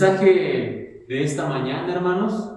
mensaje de esta mañana, hermanos,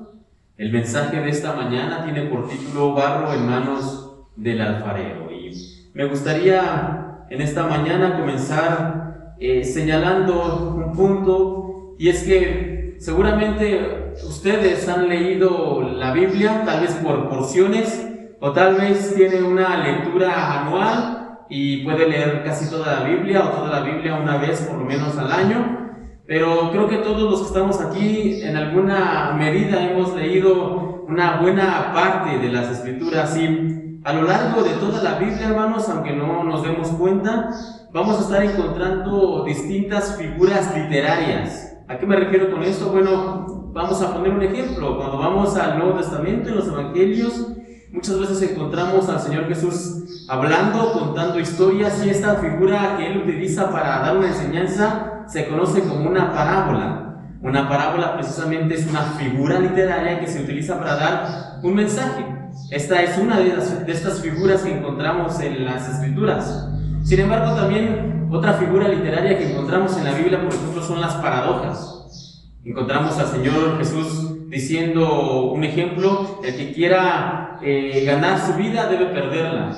el mensaje de esta mañana tiene por título Barro en manos del alfarero. Y me gustaría en esta mañana comenzar señalando un punto, y es que seguramente ustedes han leído la Biblia, tal vez por porciones, o tal vez tiene una lectura anual y puede leer casi toda la Biblia o toda la Biblia una vez por lo menos al año. Pero creo que todos los que estamos aquí en alguna medida hemos leído una buena parte de las Escrituras, y a lo largo de toda la Biblia, hermanos, aunque no nos demos cuenta, vamos a estar encontrando distintas figuras literarias. ¿A qué me refiero con esto? Bueno, vamos a poner un ejemplo. Cuando vamos al Nuevo Testamento, en los Evangelios, muchas veces encontramos al Señor Jesús hablando, contando historias, y esta figura que Él utiliza para dar una enseñanza se conoce como una parábola. Una parábola precisamente es una figura literaria que se utiliza para dar un mensaje. Esta es una de estas figuras que encontramos en las Escrituras. Sin embargo, también otra figura literaria que encontramos en la Biblia, por ejemplo, son las paradojas. Encontramos al Señor Jesús diciendo un ejemplo: el que quiera ganar su vida debe perderla.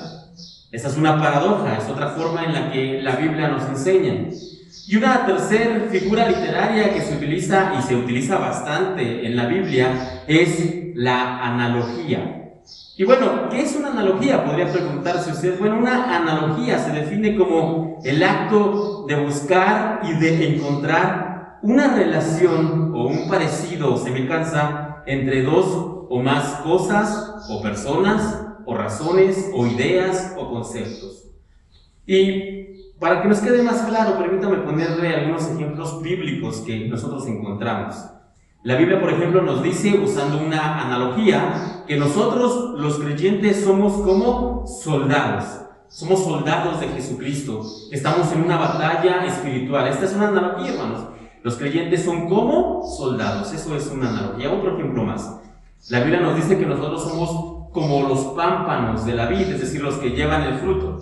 Esa es una paradoja, es otra forma en la que la Biblia nos enseña. Y una tercera figura literaria que se utiliza, y se utiliza bastante en la Biblia, es la analogía. Y bueno, ¿qué es una analogía? Podría preguntarse usted. Bueno, una analogía se define como el acto de buscar y de encontrar una relación o un parecido o semejanza entre dos o más cosas o personas o razones o ideas o conceptos. Y para que nos quede más claro, permítame ponerle algunos ejemplos bíblicos que nosotros encontramos. La Biblia, por ejemplo, nos dice, usando una analogía, que nosotros, los creyentes, somos como soldados. Somos soldados de Jesucristo. Estamos en una batalla espiritual. Esta es una analogía, hermanos. Los creyentes son como soldados. Eso es una analogía. Otro ejemplo más. La Biblia nos dice que nosotros somos como los pámpanos de la vid, es decir, los que llevan el fruto.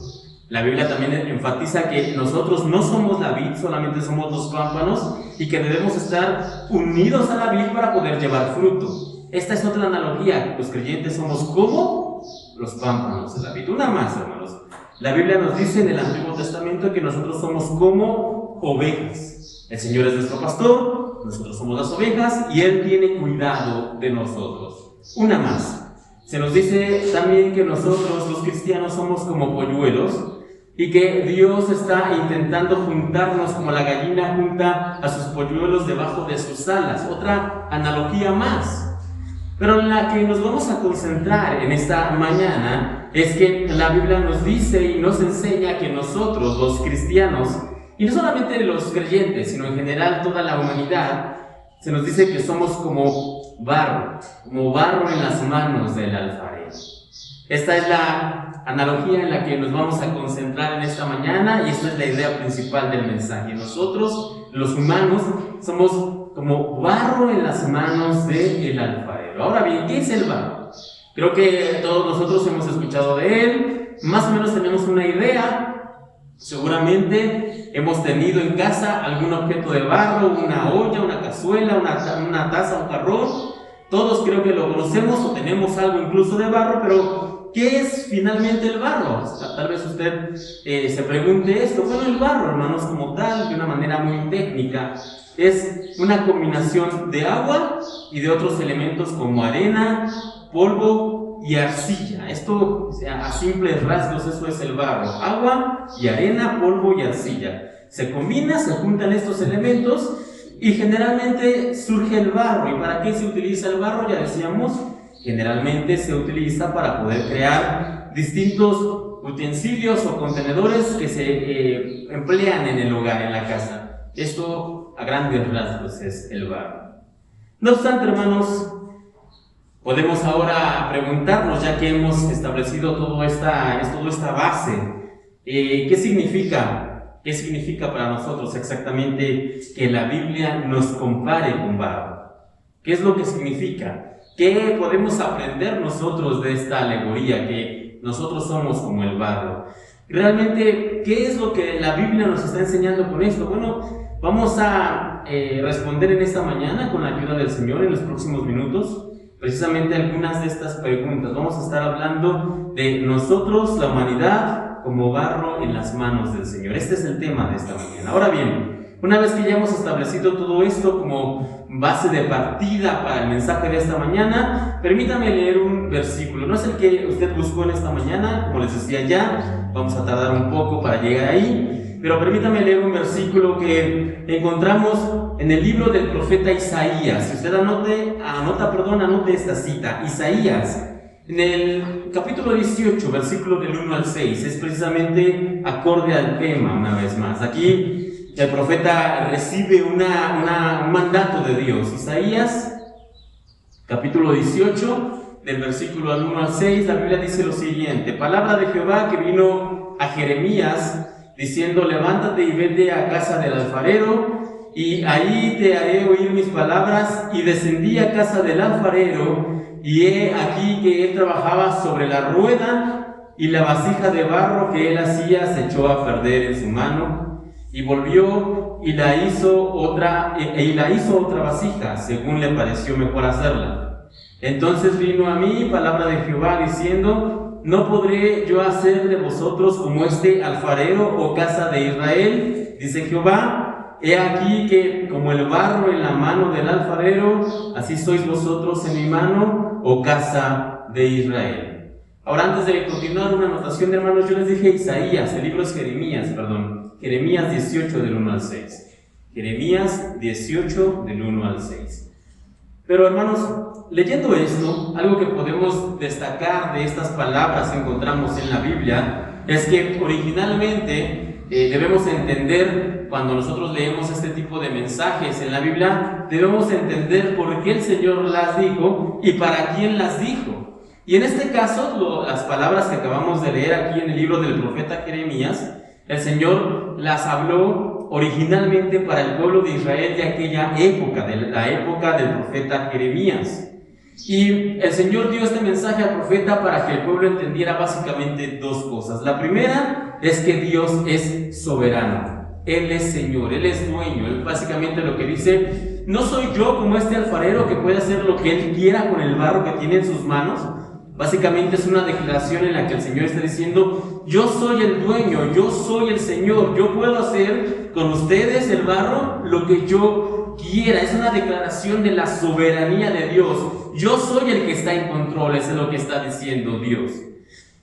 La Biblia también enfatiza que nosotros no somos la vid, solamente somos los pámpanos, y que debemos estar unidos a la vid para poder llevar fruto. Esta es otra analogía. Los creyentes somos como los pámpanos de la vid. Una más, hermanos. La Biblia nos dice en el Antiguo Testamento que nosotros somos como ovejas. El Señor es nuestro pastor, nosotros somos las ovejas, y Él tiene cuidado de nosotros. Una más. Se nos dice también que nosotros, los cristianos, somos como polluelos, y que Dios está intentando juntarnos como la gallina junta a sus polluelos debajo de sus alas. Otra analogía más. Pero en la que nos vamos a concentrar en esta mañana es que la Biblia nos dice y nos enseña que nosotros, los cristianos, y no solamente los creyentes, sino en general toda la humanidad, se nos dice que somos como barro en las manos del alfarero. Esta es la analogía en la que nos vamos a concentrar en esta mañana, y esta es la idea principal del mensaje. Nosotros, los humanos, somos como barro en las manos del alfarero. Ahora bien, ¿qué es el barro? Creo que todos nosotros hemos escuchado de él, más o menos tenemos una idea. Seguramente hemos tenido en casa algún objeto de barro, una olla, una cazuela, una taza, un jarrón. Todos creo que lo conocemos o tenemos algo incluso de barro, pero ¿qué es finalmente el barro? Tal vez usted se pregunte esto. Bueno, el barro, hermanos, como tal, de una manera muy técnica, es una combinación de agua y de otros elementos como arena, polvo y arcilla. Esto, a simples rasgos, eso es el barro: agua y arena, polvo y arcilla. Se combina, se juntan estos elementos y generalmente surge el barro. ¿Y para qué se utiliza el barro? Ya decíamos, generalmente se utiliza para poder crear distintos utensilios o contenedores que se emplean en el hogar, en la casa. Esto, a grandes rasgos, es el barro. No obstante, hermanos, podemos ahora preguntarnos, ya que hemos establecido toda esta base, ¿qué significa? ¿Qué significa para nosotros exactamente que la Biblia nos compare con barro? ¿Qué es lo que significa? ¿Qué podemos aprender nosotros de esta alegoría, que nosotros somos como el barro? Realmente, ¿qué es lo que la Biblia nos está enseñando con esto? Bueno, vamos a responder en esta mañana con la ayuda del Señor en los próximos minutos precisamente algunas de estas preguntas. Vamos a estar hablando de nosotros, la humanidad, como barro en las manos del Señor. Este es el tema de esta mañana. Ahora bien, una vez que ya hemos establecido todo esto como base de partida para el mensaje de esta mañana, permítame leer un versículo. No es el que usted buscó en esta mañana, como les decía ya, vamos a tardar un poco para llegar ahí, pero permítame leer un versículo que encontramos en el libro del profeta Isaías. Si usted anote esta cita, Isaías, en el capítulo 18, versículo del 1 al 6, es precisamente acorde al tema una vez más. Aquí el profeta recibe un mandato de Dios. Isaías, capítulo 18, del versículo del 1 al 6, la Biblia dice lo siguiente: palabra de Jehová que vino a Jeremías, diciendo: levántate y vete a casa del alfarero, y ahí te haré oír mis palabras. Y descendí a casa del alfarero, y he aquí que él trabajaba sobre la rueda, y la vasija de barro que él hacía se echó a perder en su mano, y volvió y la hizo otra vasija, según le pareció mejor hacerla. Entonces vino a mí palabra de Jehová diciendo: ¿no podré yo hacer de vosotros como este alfarero, oh casa de Israel? Dice Jehová: he aquí que como el barro en la mano del alfarero, así sois vosotros en mi mano, oh casa de Israel. Ahora, antes de continuar, una anotación, hermanos. Yo les dije Isaías, el libro es Jeremías 18 del 1 al 6. Jeremías 18 del 1 al 6. Pero, hermanos, leyendo esto, algo que podemos destacar de estas palabras que encontramos en la Biblia es que originalmente debemos entender, cuando nosotros leemos este tipo de mensajes en la Biblia, debemos entender por qué el Señor las dijo y para quién las dijo. Y en este caso, las palabras que acabamos de leer aquí en el libro del profeta Jeremías, el Señor las habló originalmente para el pueblo de Israel de aquella época, de la época del profeta Jeremías. Y el Señor dio este mensaje al profeta para que el pueblo entendiera básicamente dos cosas. La primera es que Dios es soberano, Él es Señor, Él es dueño. Él básicamente lo que dice: no soy yo como este alfarero que puede hacer lo que Él quiera con el barro que tiene en sus manos. Básicamente es una declaración en la que el Señor está diciendo: yo soy el dueño, yo soy el Señor, yo puedo hacer con ustedes el barro lo que yo quiera. Es una declaración de la soberanía de Dios. Yo soy el que está en control, eso es lo que está diciendo Dios.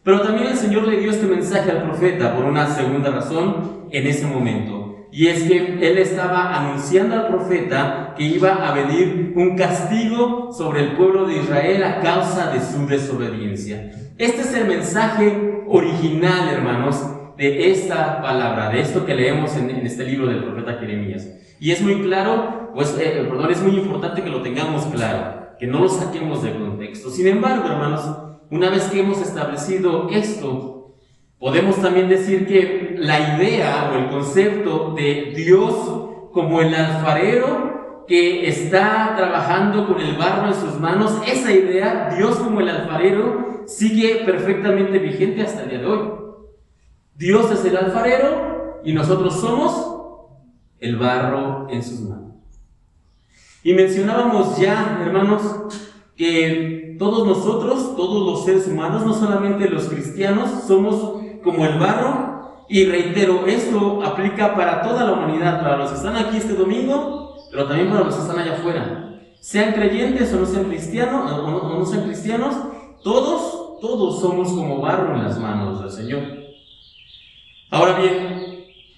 Pero también el Señor le dio este mensaje al profeta por una segunda razón en ese momento. Y es que Él estaba anunciando al profeta que iba a venir un castigo sobre el pueblo de Israel a causa de su desobediencia. Este es el mensaje original, hermanos, de esta palabra, de esto que leemos en este libro del profeta Jeremías. Y es muy claro, es muy importante que lo tengamos claro, que no lo saquemos de contexto. Sin embargo, hermanos, una vez que hemos establecido esto, podemos también decir que la idea o el concepto de Dios como el alfarero que está trabajando con el barro en sus manos, esa idea, Dios como el alfarero, sigue perfectamente vigente hasta el día de hoy. Dios es el alfarero y nosotros somos el barro en sus manos. Y mencionábamos ya, hermanos, que todos nosotros, todos los seres humanos, no solamente los cristianos, somos como el barro. Y reitero, esto aplica para toda la humanidad, para los que están aquí este domingo, pero también para los que están allá afuera. Sean creyentes o no sean cristianos, todos somos como barro en las manos del Señor. Ahora bien,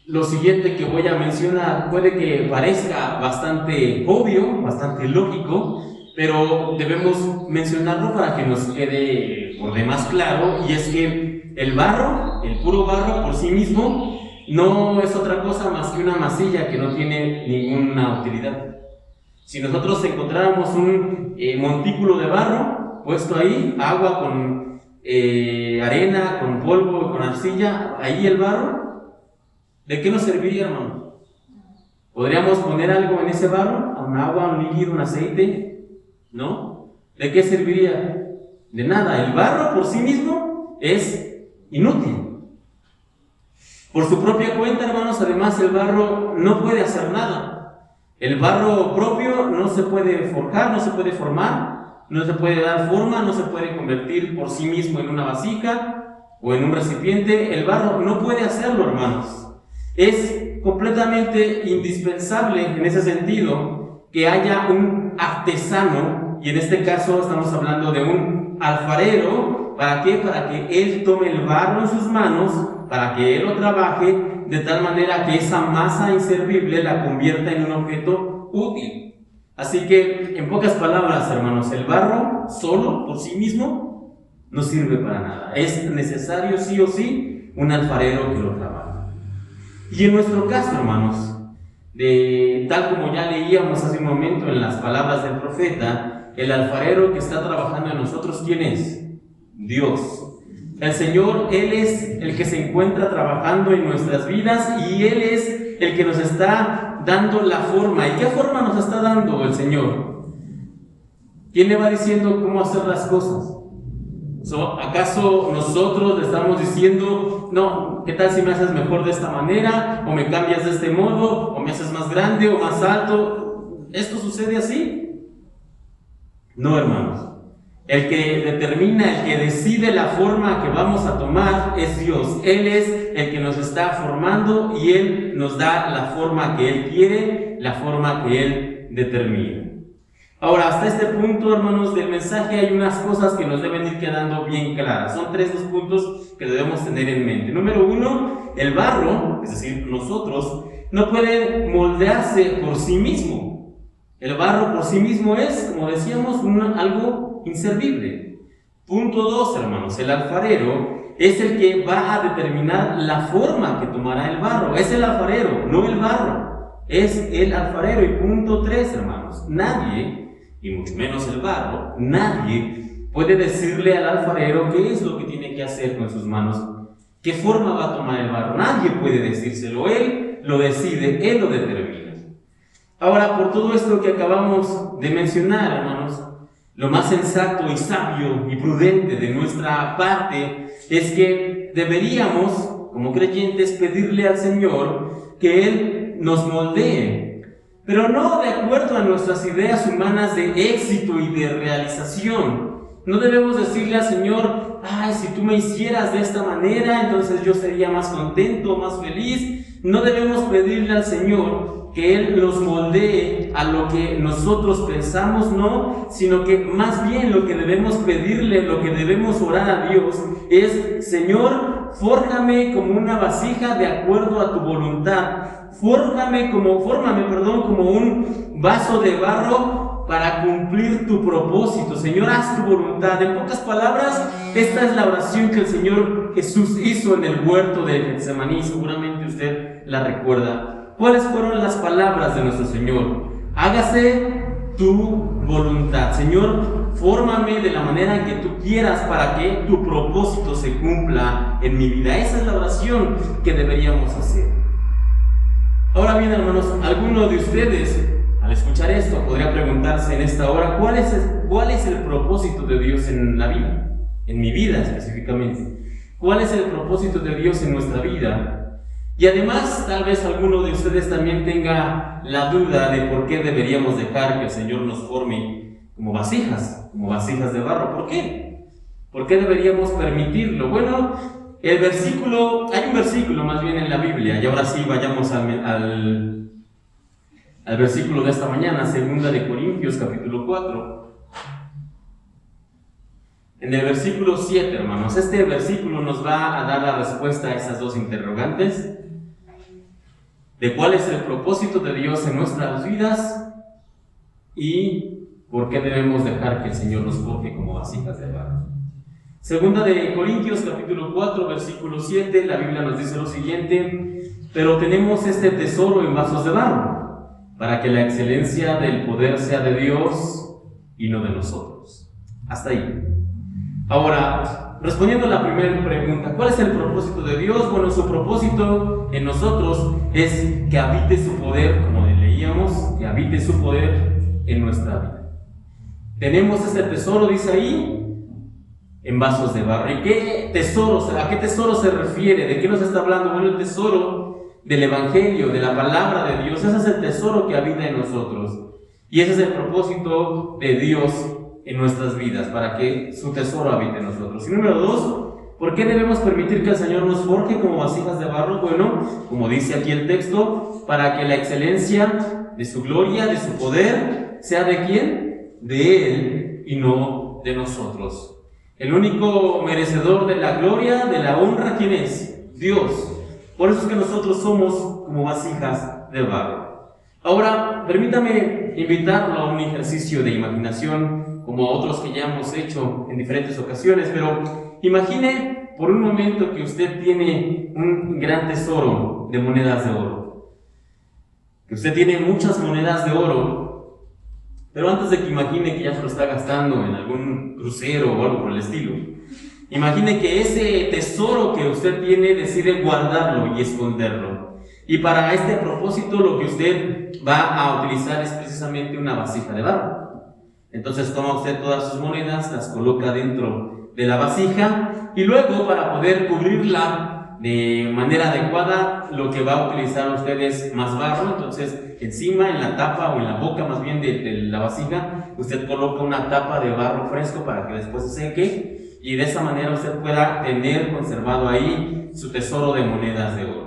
lo siguiente que voy a mencionar puede que parezca bastante obvio, bastante lógico, pero debemos mencionarlo para que nos quede por demás claro, y es que el barro, el puro barro por sí mismo, no es otra cosa más que una masilla que no tiene ninguna utilidad. Si nosotros encontráramos un montículo de barro puesto ahí, agua con arena, con polvo, con arcilla, ahí el barro, ¿de qué nos serviría, hermano? ¿Podríamos poner algo en ese barro? ¿Un agua, un líquido, un aceite? ¿No? ¿De qué serviría? De nada. El barro por sí mismo es inútil. Por su propia cuenta, hermanos, además el barro no puede hacer nada. El barro propio no se puede forjar, no se puede formar, no se puede dar forma, no se puede convertir por sí mismo en una vasija o en un recipiente. El barro no puede hacerlo, hermanos. Es completamente indispensable en ese sentido que haya un artesano, y en este caso estamos hablando de un alfarero. ¿Para qué? Para que él tome el barro en sus manos, para que él lo trabaje de tal manera que esa masa inservible la convierta en un objeto útil. Así que, en pocas palabras, hermanos, el barro solo, por sí mismo, no sirve para nada. Es necesario, sí o sí, un alfarero que lo trabaje. Y en nuestro caso, hermanos, tal como ya leíamos hace un momento en las palabras del profeta, el alfarero que está trabajando en nosotros, ¿quién es? Dios. El Señor, Él es el que se encuentra trabajando en nuestras vidas y Él es el que nos está dando la forma. ¿Y qué forma nos está dando el Señor? ¿Quién le va diciendo cómo hacer las cosas? ¿Acaso nosotros le estamos diciendo, no, qué tal si me haces mejor de esta manera, o me cambias de este modo, o me haces más grande o más alto? ¿Esto sucede así? No, hermanos. El que determina, el que decide la forma que vamos a tomar es Dios. Él es el que nos está formando y Él nos da la forma que Él quiere, la forma que Él determina. Ahora, hasta este punto, hermanos, del mensaje hay unas cosas que nos deben ir quedando bien claras. Son tres los puntos que debemos tener en mente. Número uno, el barro, es decir, nosotros, no puede moldearse por sí mismo. El barro por sí mismo es, como decíamos, algo inservible. Punto 2, hermanos, el alfarero es el que va a determinar la forma que tomará el barro. Es el alfarero, no el barro. Es el alfarero. Y punto 3, hermanos, nadie, y mucho menos el barro, nadie puede decirle al alfarero qué es lo que tiene que hacer con sus manos, qué forma va a tomar el barro. Nadie puede decírselo. Él lo decide, Él lo determina. Ahora, por todo esto que acabamos de mencionar, hermanos, lo más sensato y sabio y prudente de nuestra parte es que deberíamos, como creyentes, pedirle al Señor que Él nos moldee, pero no de acuerdo a nuestras ideas humanas de éxito y de realización. No debemos decirle al Señor, ay, si tú me hicieras de esta manera, entonces yo sería más contento, más feliz. No debemos pedirle al Señor que Él nos moldee a lo que nosotros pensamos, no, sino que más bien lo que debemos pedirle, lo que debemos orar a Dios es, Señor, fórjame como una vasija de acuerdo a tu voluntad. Fórmame como un vaso de barro para cumplir tu propósito. Señor, haz tu voluntad. En pocas palabras, esta es la oración que el Señor Jesús hizo en el huerto de Getsemaní. Seguramente usted la recuerda. ¿Cuáles fueron las palabras de nuestro Señor? Hágase tu voluntad. Señor, fórmame de la manera que tú quieras para que tu propósito se cumpla en mi vida. Esa es la oración que deberíamos hacer. Ahora bien, hermanos, alguno de ustedes, al escuchar esto, podría preguntarse en esta hora, ¿cuál es el propósito de Dios en la vida? En mi vida específicamente. ¿Cuál es el propósito de Dios en nuestra vida? Y además, tal vez alguno de ustedes también tenga la duda de por qué deberíamos dejar que el Señor nos forme como vasijas de barro. ¿Por qué? ¿Por qué deberíamos permitirlo? Bueno, hay un versículo más bien en la Biblia, y ahora sí vayamos al versículo de esta mañana, 2 de Corintios capítulo 4. En el versículo 7, hermanos, este versículo nos va a dar la respuesta a esas dos interrogantes, de cuál es el propósito de Dios en nuestras vidas y por qué debemos dejar que el Señor nos forje como vasijas de barro. 2 de Corintios capítulo 4, versículo 7, la Biblia nos dice lo siguiente: pero tenemos este tesoro en vasos de barro, para que la excelencia del poder sea de Dios y no de nosotros. Hasta ahí. Ahora, respondiendo a la primera pregunta, ¿cuál es el propósito de Dios? Bueno, su propósito en nosotros es que habite su poder, como leíamos, que habite su poder en nuestra vida. Tenemos este tesoro, dice ahí, en vasos de barro. ¿Y qué tesoro, a qué tesoro se refiere? ¿De qué nos está hablando? Bueno, el tesoro del Evangelio, de la palabra de Dios. Ese es el tesoro que habita en nosotros. Y ese es el propósito de Dios en nuestras vidas, para que su tesoro habite en nosotros. Y número 2, ¿por qué debemos permitir que el Señor nos forje como vasijas de barro? Bueno, como dice aquí el texto, para que la excelencia de su gloria, de su poder, sea ¿de quién? De Él y no de nosotros. El único merecedor de la gloria, de la honra, ¿quién es? Dios. Por eso es que nosotros somos como vasijas de barro. Ahora, permítame invitarlo a un ejercicio de imaginación, como a otros que ya hemos hecho en diferentes ocasiones, pero imagine por un momento que usted tiene un gran tesoro de monedas de oro. Que usted tiene muchas monedas de oro, pero antes de que imagine que ya se lo está gastando en algún crucero o algo por el estilo, imagine que ese tesoro que usted tiene decide guardarlo y esconderlo. Y para este propósito lo que usted va a utilizar es precisamente una vasija de barro. Entonces toma usted todas sus monedas, las coloca dentro de la vasija y luego, para poder cubrirla de manera adecuada, lo que va a utilizar usted es más barro. Entonces encima, en la tapa o en la boca más bien de la vasija, usted coloca una tapa de barro fresco para que después se seque y de esa manera usted pueda tener conservado ahí su tesoro de monedas de oro.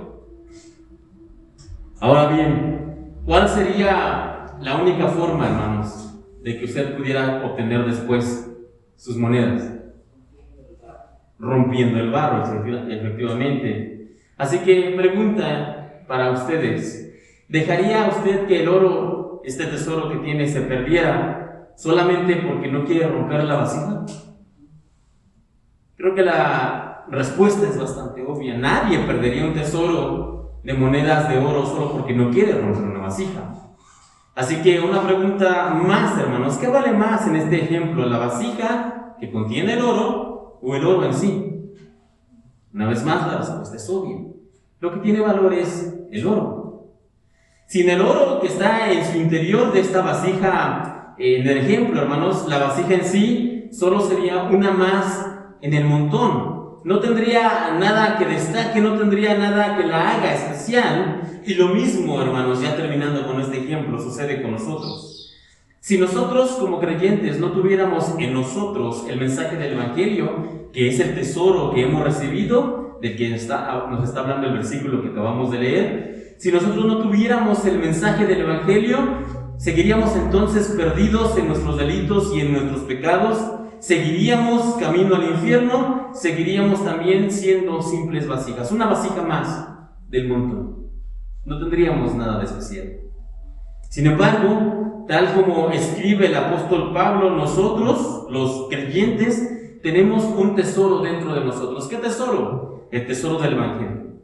Ahora bien, ¿cuál sería la única forma, hermanos, de que usted pudiera obtener después sus monedas? Rompiendo el barro, efectivamente. Así que pregunta para ustedes: ¿dejaría usted que el oro, este tesoro que tiene, se perdiera solamente porque no quiere romper la vasija? Creo que la respuesta es bastante obvia. Nadie perdería un tesoro de monedas de oro solo porque no quiere romper una vasija. Así que una pregunta más, hermanos: ¿qué vale más en este ejemplo, la vasija que contiene el oro o el oro en sí? Una vez más, la respuesta es obvia. Lo que tiene valor es el oro. Sin el oro que está en su interior de esta vasija, en el ejemplo, hermanos, la vasija en sí solo sería una más en el montón. No tendría nada que destaque, no tendría nada que la haga especial. Y lo mismo, hermanos, ya terminando con este ejemplo, sucede con nosotros. Si nosotros como creyentes no tuviéramos en nosotros el mensaje del Evangelio, que es el tesoro que hemos recibido, del que nos está hablando el versículo que acabamos de leer, si nosotros no tuviéramos el mensaje del Evangelio, seguiríamos entonces perdidos en nuestros delitos y en nuestros pecados, seguiríamos camino al infierno, seguiríamos también siendo simples vasijas, una vasija más del montón. No tendríamos nada de especial. Sin embargo, tal como escribe el apóstol Pablo, nosotros, los creyentes, tenemos un tesoro dentro de nosotros. ¿Qué tesoro? El tesoro del Evangelio.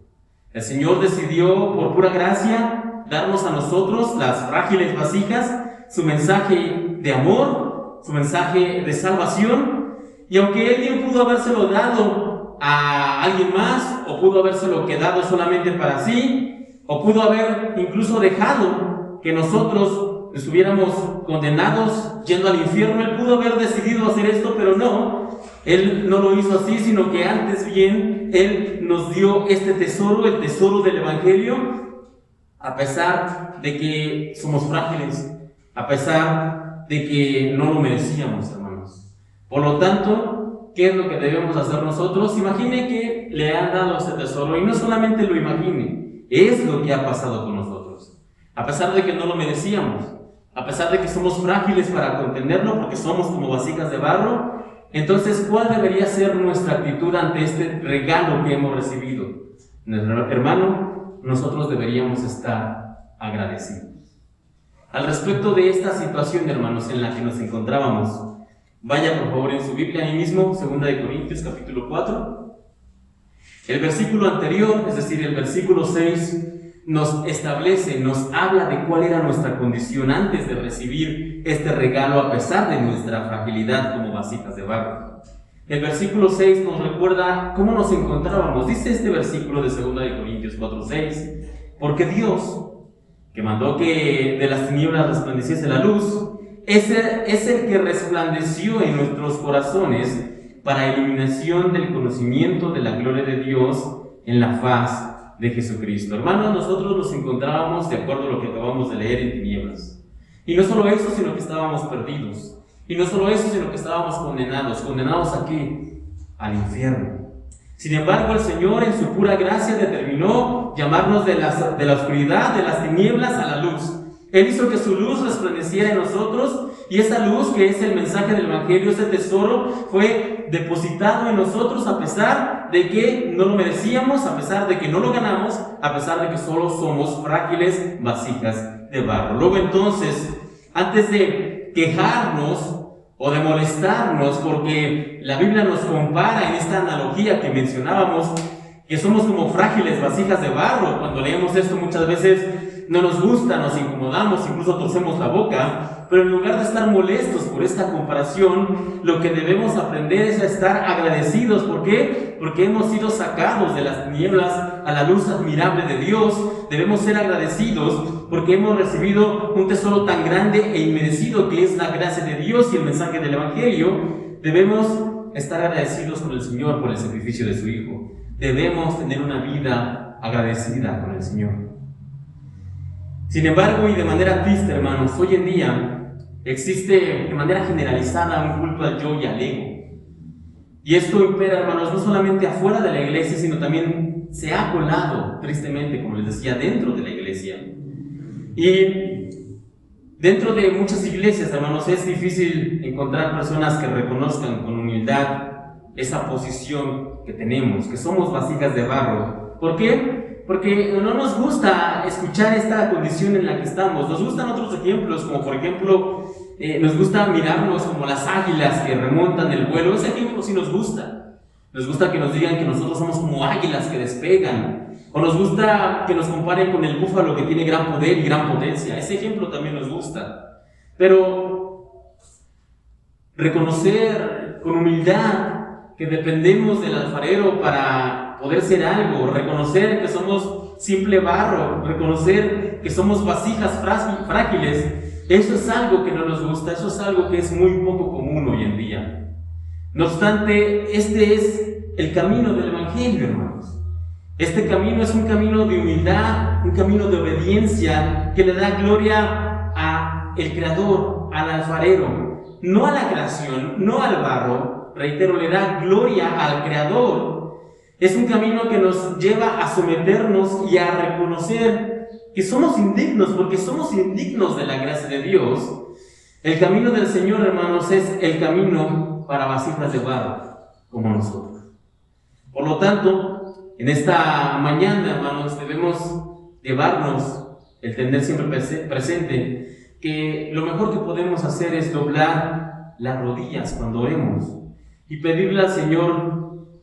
El Señor decidió, por pura gracia, darnos a nosotros, las frágiles vasijas, su mensaje de amor, su mensaje de salvación. Y aunque Él bien pudo habérselo dado a alguien más, o pudo habérselo quedado solamente para sí, o pudo haber incluso dejado que nosotros estuviéramos condenados yendo al infierno, Él pudo haber decidido hacer esto, pero no. Él no lo hizo así, sino que antes bien Él nos dio este tesoro, el tesoro del Evangelio, a pesar de que somos frágiles, a pesar de que no lo merecíamos, hermanos. Por lo tanto, ¿qué es lo que debemos hacer nosotros? Imagine que le han dado este tesoro, y no solamente lo imagine, es lo que ha pasado con nosotros. A pesar de que no lo merecíamos, a pesar de que somos frágiles para contenerlo, porque somos como vasijas de barro, entonces, ¿cuál debería ser nuestra actitud ante este regalo que hemos recibido? Hermano, nosotros deberíamos estar agradecidos. Al respecto de esta situación, hermanos, en la que nos encontrábamos, vaya por favor en su Biblia ahí mismo, 2 Corintios capítulo 4. El versículo anterior, es decir, el versículo 6, nos establece, nos habla de cuál era nuestra condición antes de recibir este regalo a pesar de nuestra fragilidad como vasijas de barro. El versículo 6 nos recuerda cómo nos encontrábamos. Dice este versículo de 2 Corintios 4:6, porque Dios, que mandó que de las tinieblas resplandeciese la luz, es el que resplandeció en nuestros corazones para iluminación del conocimiento de la gloria de Dios en la faz de Jesucristo. Hermanos, nosotros nos encontrábamos, de acuerdo a lo que acabamos de leer, en tinieblas. Y no solo eso, sino que estábamos perdidos. Y no solo eso, sino que estábamos condenados. ¿Condenados a qué? Al infierno. Sin embargo, el Señor en su pura gracia determinó llamarnos de la oscuridad, de las tinieblas, a la luz. Él hizo que su luz resplandeciera en nosotros, y esa luz, que es el mensaje del Evangelio, ese tesoro, fue depositado en nosotros a pesar de que no lo merecíamos, a pesar de que no lo ganamos, a pesar de que solo somos frágiles vasijas de barro. Luego entonces, antes de quejarnos o de molestarnos, porque la Biblia nos compara en esta analogía que mencionábamos, que somos como frágiles vasijas de barro. Cuando leemos esto muchas veces no nos gusta, nos incomodamos, incluso torcemos la boca, pero en lugar de estar molestos por esta comparación, lo que debemos aprender es a estar agradecidos. ¿Por qué? Porque hemos sido sacados de las tinieblas a la luz admirable de Dios. Debemos ser agradecidos porque hemos recibido un tesoro tan grande e inmerecido que es la gracia de Dios y el mensaje del Evangelio. Debemos estar agradecidos con el Señor por el sacrificio de su Hijo. Debemos tener una vida agradecida con el Señor. Sin embargo, y de manera triste, hermanos, hoy en día existe de manera generalizada un culto al yo y al ego. Y esto impera, hermanos, no solamente afuera de la iglesia, sino también se ha colado, tristemente, como les decía, dentro de la iglesia. Y dentro de muchas iglesias, hermanos, es difícil encontrar personas que reconozcan con humildad esa posición que tenemos, que somos vasijas de barro. ¿Por qué? Porque no nos gusta escuchar esta condición en la que estamos. Nos gustan otros ejemplos, como por ejemplo, nos gusta mirarnos como las águilas que remontan el vuelo. Ese ejemplo sí nos gusta. Nos gusta que nos digan que nosotros somos como águilas que despegan. O nos gusta que nos comparen con el búfalo que tiene gran poder y gran potencia. Ese ejemplo también nos gusta. Pero reconocer con humildad que dependemos del alfarero para poder ser algo, reconocer que somos simple barro, reconocer que somos vasijas frágiles, eso es algo que no nos gusta, eso es algo que es muy poco común hoy en día. No obstante, este es el camino del Evangelio, hermanos. Este camino es un camino de humildad, un camino de obediencia que le da gloria al Creador, al alfarero, no a la creación, no al barro. Reitero, le da gloria al Creador. Es un camino que nos lleva a someternos y a reconocer que somos indignos, porque somos indignos de la gracia de Dios. El camino del Señor, hermanos, es el camino para vasijas de barro, como nosotros. Por lo tanto, en esta mañana, hermanos, debemos llevarnos el tener siempre presente que lo mejor que podemos hacer es doblar las rodillas cuando oremos y pedirle al Señor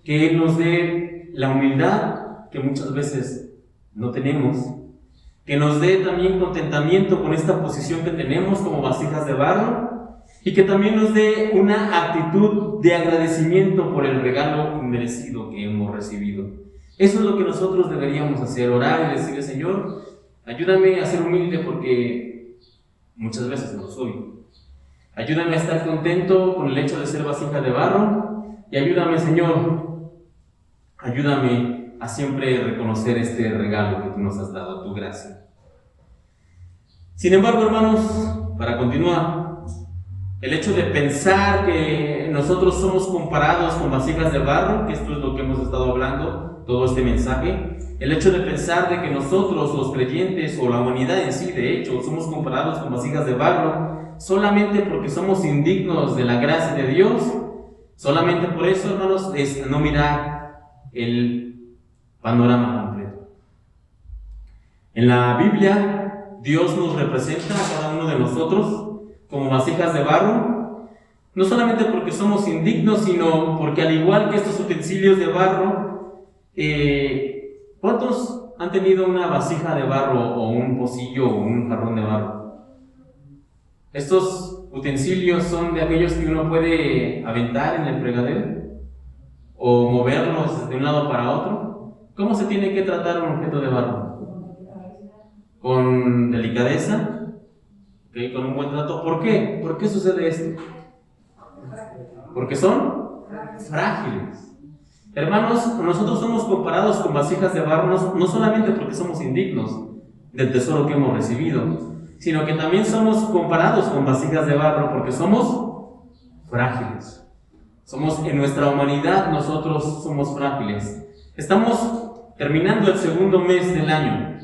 que Él nos dé la humildad que muchas veces no tenemos, que nos dé también contentamiento con esta posición que tenemos como vasijas de barro, y que también nos dé una actitud de agradecimiento por el regalo inmerecido que hemos recibido. Eso es lo que nosotros deberíamos hacer, orar y decirle: Señor, ayúdame a ser humilde porque muchas veces no lo soy. Ayúdame a estar contento con el hecho de ser vasija de barro, y ayúdame, Señor, ayúdame a siempre reconocer este regalo que tú nos has dado, tu gracia. Sin embargo, hermanos, para continuar, el hecho de pensar que nosotros somos comparados con vasijas de barro, que esto es lo que hemos estado hablando, todo este mensaje, el hecho de pensar de que nosotros, los creyentes, o la humanidad en sí, de hecho, somos comparados con vasijas de barro, solamente porque somos indignos de la gracia de Dios, solamente por eso, hermanos, es no mirar el panorama completo. En la Biblia, Dios nos representa a cada uno de nosotros como vasijas de barro, no solamente porque somos indignos, sino porque, al igual que estos utensilios de barro, ¿cuántos han tenido una vasija de barro o un pocillo o un jarrón de barro? Estos utensilios son de aquellos que uno puede aventar en el fregadero o moverlos de un lado para otro. ¿Cómo se tiene que tratar un objeto de barro? Con delicadeza, ¿okay? Con un buen trato. ¿Por qué? ¿Por qué sucede esto? Porque son Frágiles. Hermanos, nosotros somos comparados con vasijas de barro no solamente porque somos indignos del tesoro que hemos recibido, sino que también somos comparados con vasijas de barro porque somos frágiles. En nuestra humanidad, nosotros somos frágiles. Estamos terminando el segundo mes del año.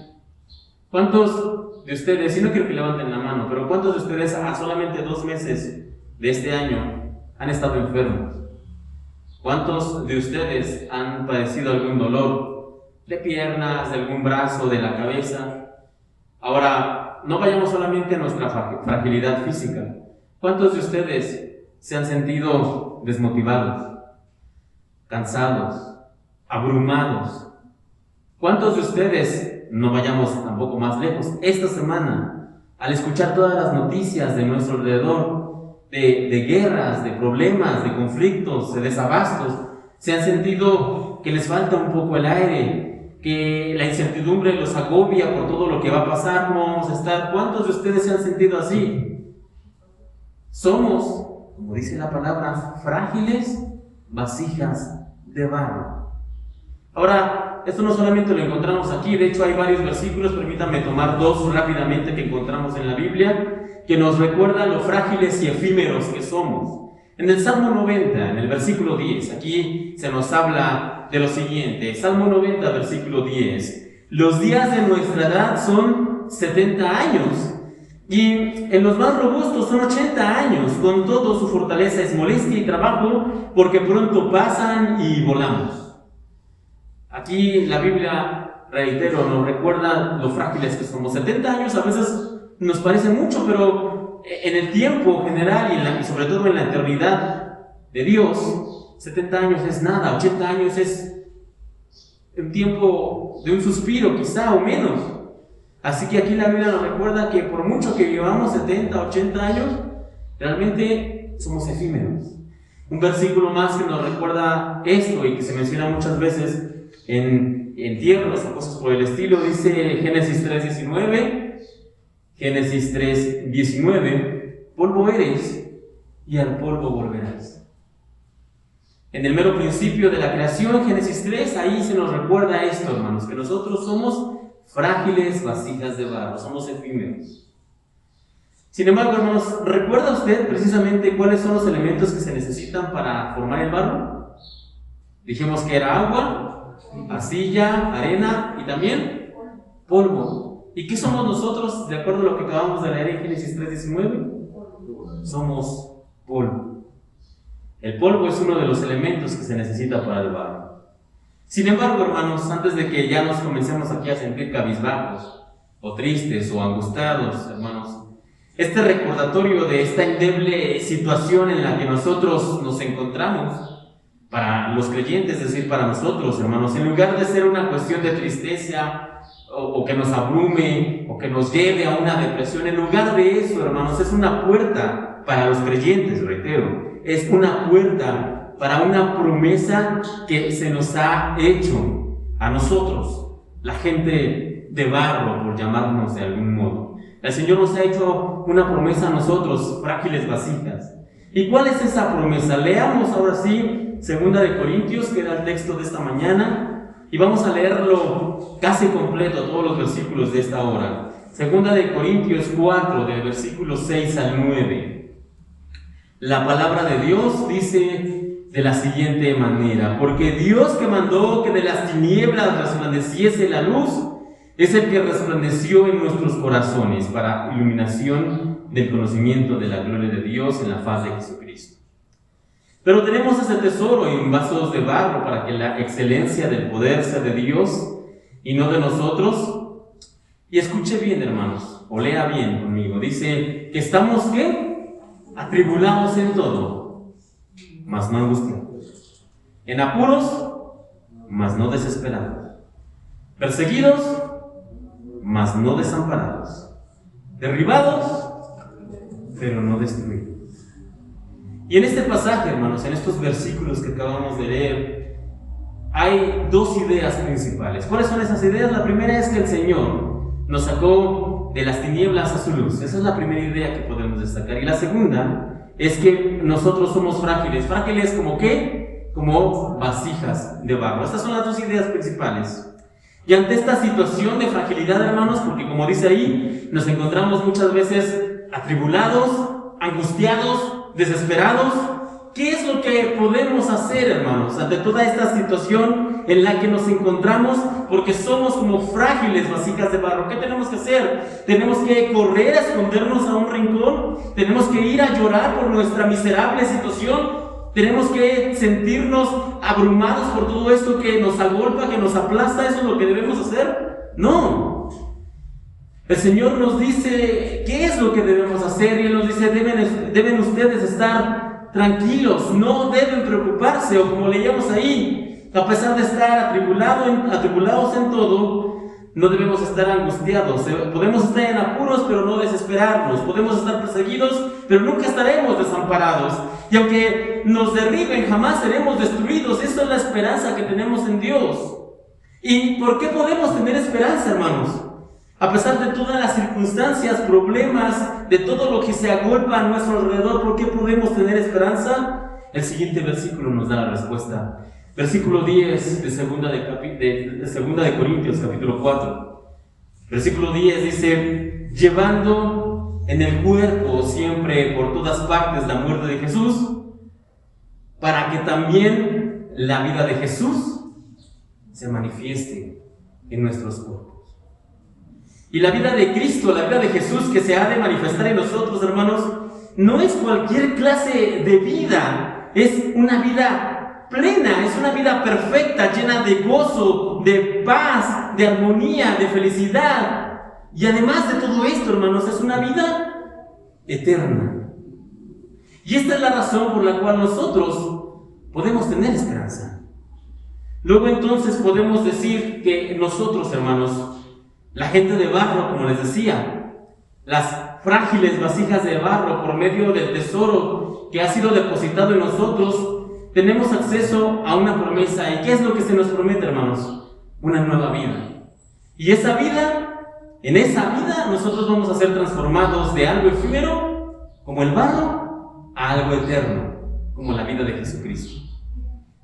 ¿Cuántos de ustedes, y no quiero que levanten la mano, pero cuántos de ustedes a solamente 2 meses de este año han estado enfermos? ¿Cuántos de ustedes han padecido algún dolor de piernas, de algún brazo, de la cabeza? Ahora, no vayamos solamente a nuestra fragilidad física. ¿Cuántos de ustedes se han sentido desmotivados, cansados, abrumados? ¿Cuántos de ustedes, no vayamos tampoco más lejos, esta semana, al escuchar todas las noticias de nuestro alrededor, de guerras, de problemas, de conflictos, de desabastos, se han sentido que les falta un poco el aire, que la incertidumbre los agobia por todo lo que va a pasar, cómo vamos a estar? ¿Cuántos de ustedes se han sentido así? Somos, como dice la palabra, frágiles vasijas de barro. Ahora, esto no solamente lo encontramos aquí, de hecho hay varios versículos, permítanme tomar 2 rápidamente que encontramos en la Biblia, que nos recuerdan lo frágiles y efímeros que somos. En el Salmo 90, en el versículo 10, aquí se nos habla de lo siguiente. Salmo 90, versículo 10. Los días de nuestra edad son 70 años, y en los más robustos son 80 años. Con todo, su fortaleza es molestia y trabajo, porque pronto pasan y volamos. Aquí la Biblia, reitero, nos recuerda lo frágiles que somos. 70 años a veces nos parece mucho, pero en el tiempo general y sobre todo en la eternidad de Dios, 70 años es nada, 80 años es un tiempo de un suspiro quizá o menos. Así que aquí la Biblia nos recuerda que por mucho que vivamos 70, 80 años, realmente somos efímeros. Un versículo más que nos recuerda esto y que se menciona muchas veces en entierros o cosas por el estilo, dice Génesis 3:19. Génesis 3:19, polvo eres y al polvo volverás. En el mero principio de la creación, Génesis 3, ahí se nos recuerda esto, hermanos, que nosotros somos frágiles vasijas de barro, somos efímeros. Sin embargo, hermanos, ¿recuerda usted precisamente cuáles son los elementos que se necesitan para formar el barro? Dijimos que era agua, arcilla, arena y también polvo. ¿Y qué somos nosotros, de acuerdo a lo que acabamos de leer en Génesis 3:19? Somos polvo. El polvo es uno de los elementos que se necesita para el barro. Sin embargo, hermanos, antes de que ya nos comencemos aquí a sentir cabizbajos, o tristes, o angustiados, hermanos, este recordatorio de esta endeble situación en la que nosotros nos encontramos, para los creyentes, es decir, para nosotros, hermanos, en lugar de ser una cuestión de tristeza, o que nos abrume, o que nos lleve a una depresión, en lugar de eso, hermanos, es una puerta para los creyentes, reitero, es una puerta para una promesa que se nos ha hecho a nosotros, la gente de barro, por llamarnos de algún modo. El Señor nos ha hecho una promesa a nosotros, frágiles vasijas. ¿Y cuál es esa promesa? Leamos ahora sí 2 de Corintios, que era el texto de esta mañana, y vamos a leerlo casi completo, todos los versículos de esta hora. 2 de Corintios 4, de versículos 6 al 9. La palabra de Dios dice de la siguiente manera: porque Dios, que mandó que de las tinieblas resplandeciese la luz, es el que resplandeció en nuestros corazones para iluminación del conocimiento de la gloria de Dios en la faz de Jesucristo. Pero tenemos ese tesoro en vasos de barro para que la excelencia del poder sea de Dios y no de nosotros. Y escuche bien, hermanos, o lea bien conmigo. Dice que estamos, ¿qué? Atribulados en todo, mas no angustiados. En apuros, mas no desesperados. Perseguidos, mas no desamparados. Derribados, pero no destruidos. Y en este pasaje, hermanos, en estos versículos que acabamos de leer, hay 2 ideas principales. ¿Cuáles son esas ideas? La primera es que el Señor nos sacó de las tinieblas a su luz. Esa es la primera idea que podemos destacar. Y la segunda es que nosotros somos frágiles. ¿Frágiles como qué? Como vasijas de barro. Estas son las dos ideas principales. Y ante esta situación de fragilidad, hermanos, porque como dice ahí, nos encontramos muchas veces atribulados, angustiados, desesperados. ¿Qué es lo que podemos hacer, hermanos, ante toda esta situación en la que nos encontramos? Porque somos como frágiles vasijas de barro. ¿Qué tenemos que hacer? ¿Tenemos que correr a escondernos a un rincón? ¿Tenemos que ir a llorar por nuestra miserable situación? ¿Tenemos que sentirnos abrumados por todo esto que nos agolpa, que nos aplasta? ¿Eso es lo que debemos hacer? No. El Señor nos dice qué es lo que debemos hacer, y Él nos dice, deben ustedes estar tranquilos, no deben preocuparse, o como leíamos ahí, a pesar de estar atribulados en todo, no debemos estar angustiados. Podemos estar en apuros, pero no desesperarnos. Podemos estar perseguidos, pero nunca estaremos desamparados. Y aunque nos derriben, jamás seremos destruidos. Esa es la esperanza que tenemos en Dios. ¿Y por qué podemos tener esperanza, hermanos? A pesar de todas las circunstancias, problemas, de todo lo que se agolpa a nuestro alrededor, ¿por qué podemos tener esperanza? El siguiente versículo nos da la respuesta. Versículo 10 de segunda de Corintios, capítulo 4. Versículo 10 dice, llevando en el cuerpo siempre por todas partes la muerte de Jesús, para que también la vida de Jesús se manifieste en nuestros cuerpos. Y la vida de Cristo, la vida de Jesús que se ha de manifestar en nosotros, hermanos, no es cualquier clase de vida, es una vida plena, es una vida perfecta, llena de gozo, de paz, de armonía, de felicidad. Y además de todo esto, hermanos, es una vida eterna. Y esta es la razón por la cual nosotros podemos tener esperanza. Luego entonces podemos decir que nosotros, hermanos, la gente de barro, como les decía, las frágiles vasijas de barro, por medio del tesoro que ha sido depositado en nosotros, tenemos acceso a una promesa. ¿Y qué es lo que se nos promete, hermanos? Una nueva vida. Y esa vida, en esa vida, nosotros vamos a ser transformados de algo efímero, como el barro, a algo eterno, como la vida de Jesucristo.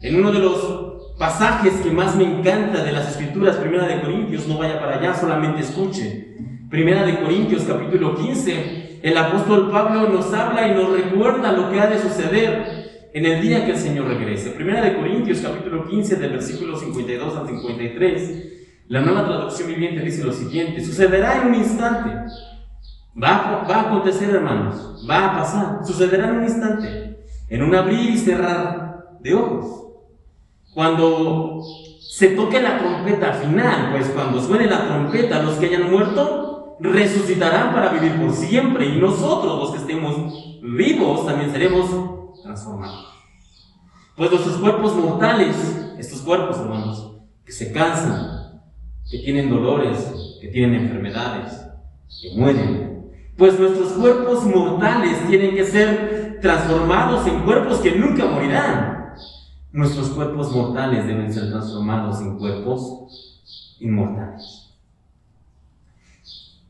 En uno de los pasajes que más me encanta de las Escrituras, 1 de Corintios, no vaya para allá, solamente escuche. 1 de Corintios, capítulo 15, el apóstol Pablo nos habla y nos recuerda lo que ha de suceder en el día que el Señor regrese. 1 de Corintios, capítulo 15, del versículo 52 al 53, la Nueva Traducción Viviente dice lo siguiente: sucederá en un instante. Va a acontecer, hermanos, va a pasar, sucederá en un instante, en un abrir y cerrar de ojos. Cuando se toque la trompeta final, pues cuando suene la trompeta, los que hayan muerto resucitarán para vivir por siempre, y nosotros, los que estemos vivos, también seremos transformados. Pues nuestros cuerpos mortales, estos cuerpos, hermanos, que se cansan, que tienen dolores, que tienen enfermedades, que mueren, pues nuestros cuerpos mortales tienen que ser transformados en cuerpos que nunca morirán. Nuestros cuerpos mortales deben ser transformados en cuerpos inmortales.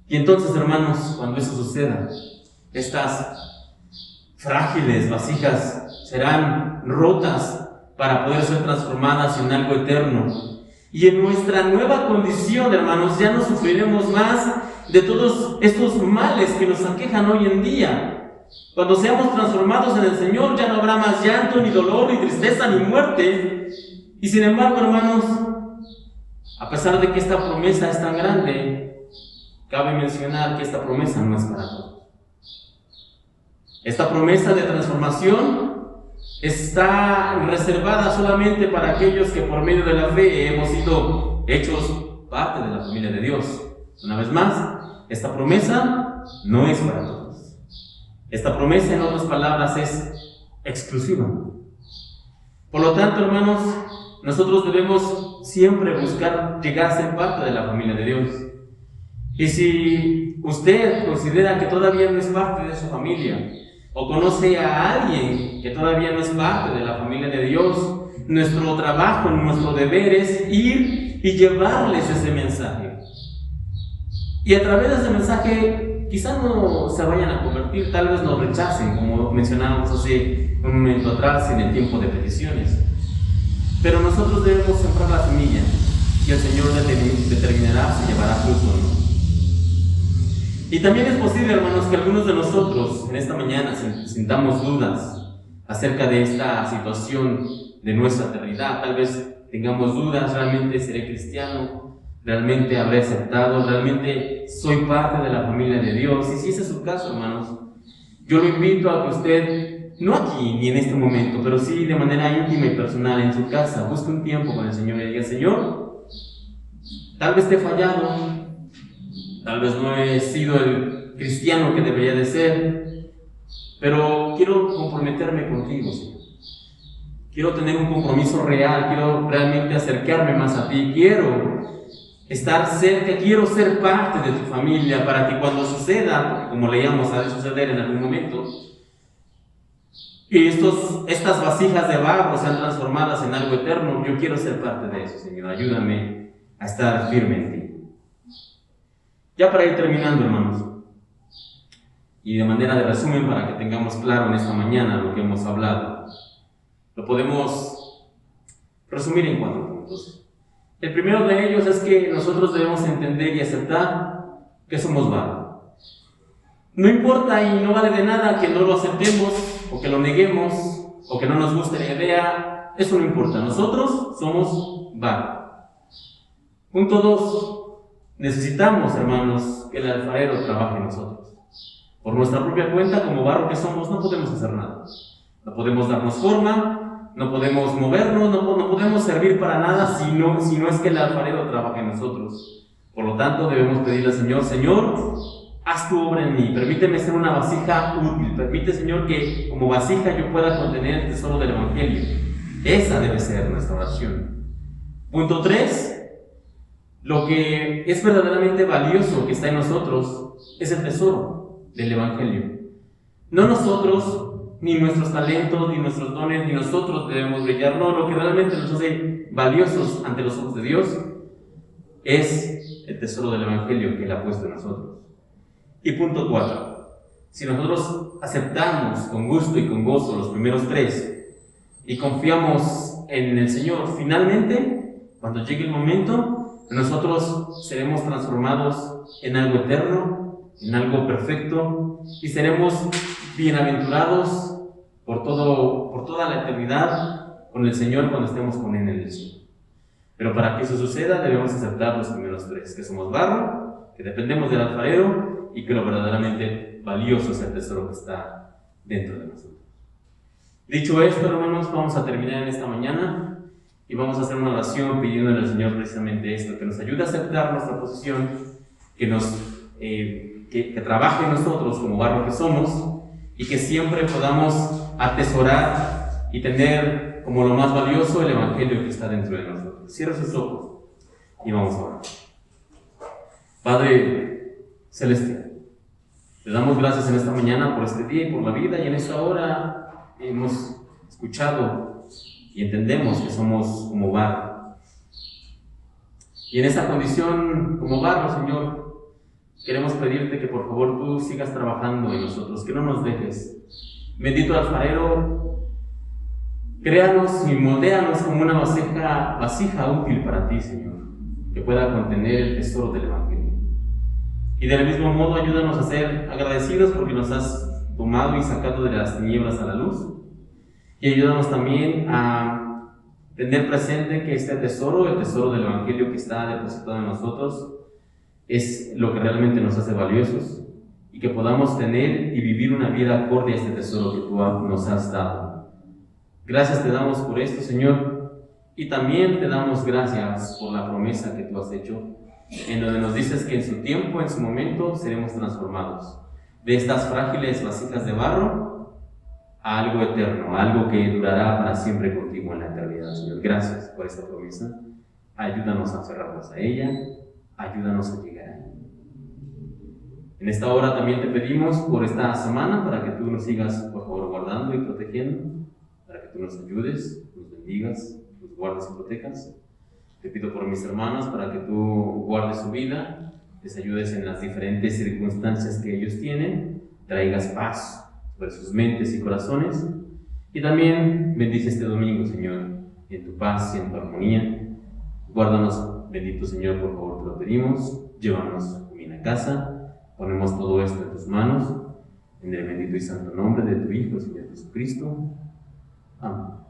Y entonces, hermanos, cuando eso suceda, estas frágiles vasijas serán rotas para poder ser transformadas en algo eterno. Y en nuestra nueva condición, hermanos, ya no sufriremos más de todos estos males que nos aquejan hoy en día. Cuando seamos transformados en el Señor, ya no habrá más llanto, ni dolor, ni tristeza, ni muerte. Y sin embargo, hermanos, a pesar de que esta promesa es tan grande, cabe mencionar que esta promesa no es para todos. Esta promesa de transformación está reservada solamente para aquellos que por medio de la fe hemos sido hechos parte de la familia de Dios. Una vez más, esta promesa no es para todos. Esta promesa, en otras palabras, es exclusiva. Por lo tanto, hermanos, nosotros debemos siempre buscar llegar a ser parte de la familia de Dios. Y si usted considera que todavía no es parte de su familia, o conoce a alguien que todavía no es parte de la familia de Dios, nuestro trabajo, nuestro deber es ir y llevarles ese mensaje. Y a través de ese mensaje, quizá no se vayan a convertir, tal vez nos rechacen, como mencionábamos hace un momento atrás en el tiempo de peticiones. Pero nosotros debemos sembrar la semilla y el Señor determinará si llevará fruto o no. Y también es posible, hermanos, que algunos de nosotros en esta mañana sintamos dudas acerca de esta situación de nuestra eternidad. Tal vez tengamos dudas: ¿realmente seré cristiano? ¿Realmente habré aceptado? ¿Realmente soy parte de la familia de Dios? Y si ese es su caso, hermanos, yo lo invito a que usted, no aquí ni en este momento, pero sí de manera íntima y personal en su casa, busque un tiempo con el Señor y diga: Señor, tal vez te he fallado, tal vez no he sido el cristiano que debería de ser, pero quiero comprometerme contigo, Señor. Quiero tener un compromiso real, quiero realmente acercarme más a ti, quiero estar cerca, quiero ser parte de tu familia para que cuando suceda, porque como leíamos ha de suceder en algún momento, y estas vasijas de barro sean transformadas en algo eterno, yo quiero ser parte de eso, Señor. Ayúdame a estar firme en ti. Ya para ir terminando, hermanos, y de manera de resumen para que tengamos claro en esta mañana lo que hemos hablado, lo podemos resumir en 4 puntos. El primero de ellos es que nosotros debemos entender y aceptar que somos barro. No importa y no vale de nada que no lo aceptemos o que lo neguemos o que no nos guste la idea, eso no importa. Nosotros somos barro. Punto 2. Necesitamos, hermanos, que el alfarero trabaje en nosotros. Por nuestra propia cuenta, como barro que somos, no podemos hacer nada. No podemos darnos forma, no podemos movernos, no podemos servir para nada si no es que el alfarero trabaje en nosotros. Por lo tanto, debemos pedirle al Señor: Señor, haz tu obra en mí, permíteme ser una vasija útil, permite, Señor, que como vasija yo pueda contener el tesoro del Evangelio. Esa debe ser nuestra oración. Punto 3. Lo que es verdaderamente valioso que está en nosotros es el tesoro del Evangelio. No nosotros, ni nuestros talentos, ni nuestros dones, ni nosotros debemos brillar. No, lo que realmente nos hace valiosos ante los ojos de Dios es el tesoro del Evangelio que Él ha puesto en nosotros. Y punto 4. Si nosotros aceptamos con gusto y con gozo los primeros 3 y confiamos en el Señor, finalmente, cuando llegue el momento, nosotros seremos transformados en algo eterno, en algo perfecto, y seremos bienaventurados por toda la eternidad con el Señor cuando estemos con Él en el cielo. Pero para que eso suceda debemos aceptar los primeros 3, que somos barro, que dependemos del alfarero y que lo verdaderamente valioso es el tesoro que está dentro de nosotros. Dicho esto, hermanos, vamos a terminar en esta mañana y vamos a hacer una oración pidiéndole al Señor precisamente esto, que nos ayude a aceptar nuestra posición, que trabaje en nosotros como barro que somos, y que siempre podamos atesorar y tener como lo más valioso el Evangelio que está dentro de nosotros. Cierra sus ojos y vamos a orar. Padre Celestial, te damos gracias en esta mañana por este día y por la vida, y en esta hora hemos escuchado y entendemos que somos como barro. Y en esta condición como barro, Señor, queremos pedirte que por favor tú sigas trabajando en nosotros, que no nos dejes. Bendito alfarero, créanos y moldéanos como una vasija útil para ti, Señor, que pueda contener el tesoro del Evangelio. Y del mismo modo, ayúdanos a ser agradecidos porque nos has tomado y sacado de las tinieblas a la luz. Y ayúdanos también a tener presente que este tesoro, el tesoro del Evangelio que está depositado en nosotros, es lo que realmente nos hace valiosos, y que podamos tener y vivir una vida acorde a este tesoro que tú nos has dado. Gracias te damos por esto, Señor, y también te damos gracias por la promesa que tú has hecho, en donde nos dices que en su tiempo, en su momento, seremos transformados de estas frágiles vasijas de barro a algo eterno, a algo que durará para siempre contigo en la eternidad, Señor. Gracias por esta promesa. Ayúdanos a aferrarnos a ella, ayúdanos a llegar a ella. En esta hora también te pedimos por esta semana para que tú nos sigas, por favor, guardando y protegiendo, para que tú nos ayudes, nos bendigas, nos guardes y protejas. Te pido por mis hermanos para que tú guardes su vida, les ayudes en las diferentes circunstancias que ellos tienen, traigas paz sobre sus mentes y corazones. Y también bendice este domingo, Señor, en tu paz y en tu armonía. Guárdanos, bendito Señor, por favor, te lo pedimos. Llévanos bien a casa. Ponemos todo esto en tus manos. En el bendito y santo nombre de tu Hijo, Señor Jesucristo. Amén.